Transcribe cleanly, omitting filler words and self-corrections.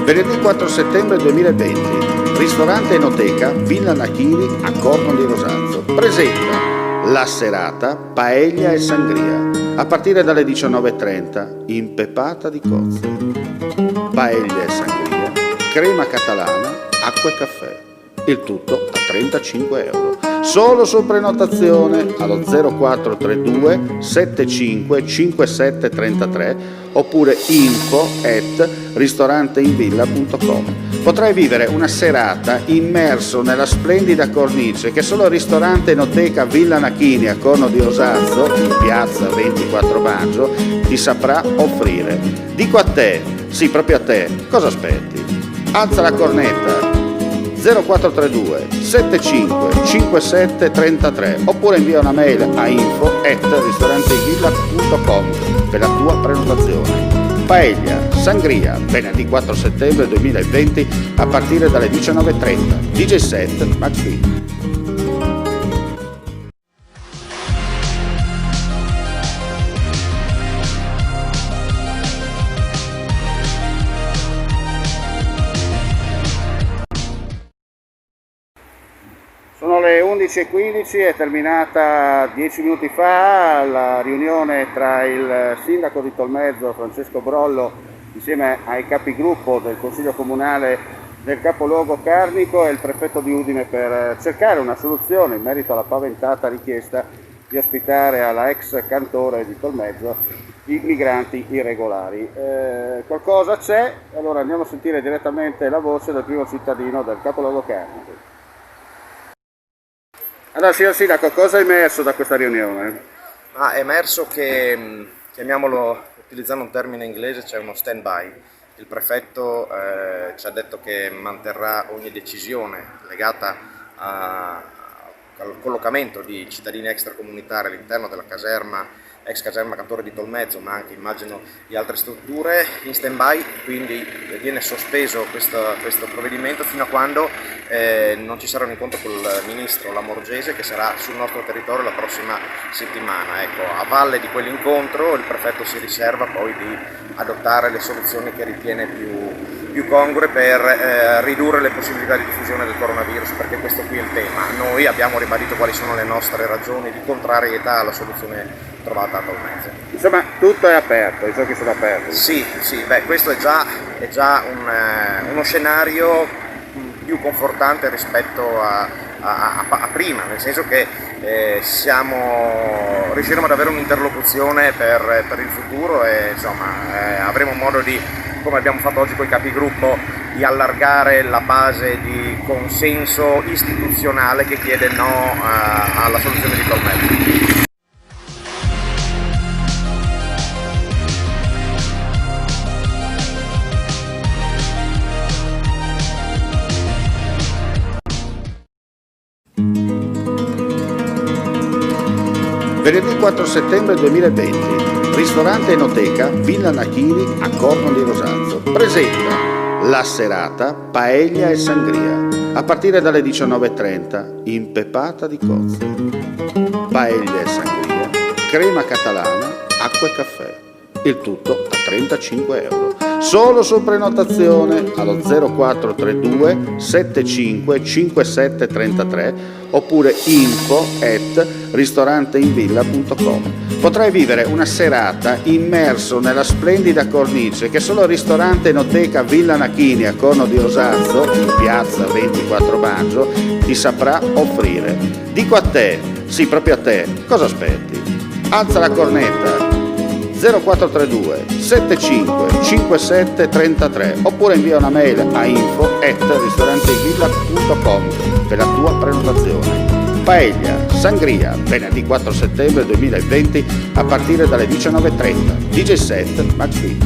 Venerdì 4 settembre 2020, ristorante Enoteca, Villa Nachini a Corno di Rosazzo, presenta la serata Paella e Sangria, a partire dalle 19:30, impepata di cozze. Paella e sangria, crema catalana, acqua e caffè. Il tutto a 35 euro. Solo su prenotazione allo 0432 75 57 33 oppure info@ristoranteinvilla.com. Potrai vivere una serata immerso nella splendida cornice che solo il ristorante Enoteca Villa Nachini a Corno di Rosazzo, in piazza 24 maggio, ti saprà offrire. Dico a te, sì proprio a te, cosa aspetti? Alza la cornetta 0432 75 57 33 oppure invia una mail a info@ristoranteinvilla.com per la tua prenotazione. Paella, sangria, venerdì 4 settembre 2020 a partire dalle 19:30. DJ set Max B. Sono le 11:15, è terminata 10 minuti fa la riunione tra il sindaco di Tolmezzo Francesco Brollo insieme ai capigruppo del Consiglio Comunale del capoluogo carnico e il prefetto di Udine per cercare una soluzione in merito alla paventata richiesta di ospitare alla ex cantore di Tolmezzo i migranti irregolari. Qualcosa c'è, allora andiamo a sentire direttamente la voce del primo cittadino del capoluogo carnico. Allora, signor Sindaco, cosa è emerso da questa riunione? È emerso che, chiamiamolo, utilizzando un termine inglese, c'è uno stand-by. Il prefetto ci ha detto che manterrà ogni decisione legata al collocamento di cittadini extracomunitari all'interno della ex caserma Cantore di Tolmezzo, ma anche immagino di altre strutture, in stand-by, quindi viene sospeso questo provvedimento fino a quando non ci sarà un incontro col ministro Lamorgese che sarà sul nostro territorio la prossima settimana. Ecco, a valle di quell'incontro il prefetto si riserva poi di adottare le soluzioni che ritiene più congrue per ridurre le possibilità di diffusione del coronavirus, perché questo qui è il tema. Noi abbiamo ribadito quali sono le nostre ragioni di contrarietà alla soluzione trovata a Tolmezzo. Insomma, tutto è aperto, i giochi sono aperti. Sì, questo è già uno scenario più confortante rispetto a prima, nel senso che riusciremo ad avere un'interlocuzione per il futuro e insomma avremo modo di, come abbiamo fatto oggi con i capigruppo, di allargare la base di consenso istituzionale che chiede no alla soluzione di Tolmezzo. Venerdì 4 settembre 2020, ristorante Enoteca Villa Nachini a Corno di Rosazzo, presenta la serata Paella e Sangria, a partire dalle 19:30, impepata di cozze. Paella e sangria, crema catalana, acqua e caffè. Il tutto a 35 euro. Solo su prenotazione allo 0432 75 57 33 oppure info@ristoranteinvilla.com. Potrai vivere una serata immerso nella splendida cornice che solo il ristorante Enoteca Villa Nachini a Corno di Rosazzo, in piazza 24 maggio, ti saprà offrire. Dico a te, sì proprio a te, cosa aspetti? Alza la cornetta 0432 75 57 33 oppure invia una mail a info@ristoranteinvilla.com per la tua prenotazione. Paella, sangria, venerdì 4 settembre 2020 a partire dalle 19:30. DJ set Max B.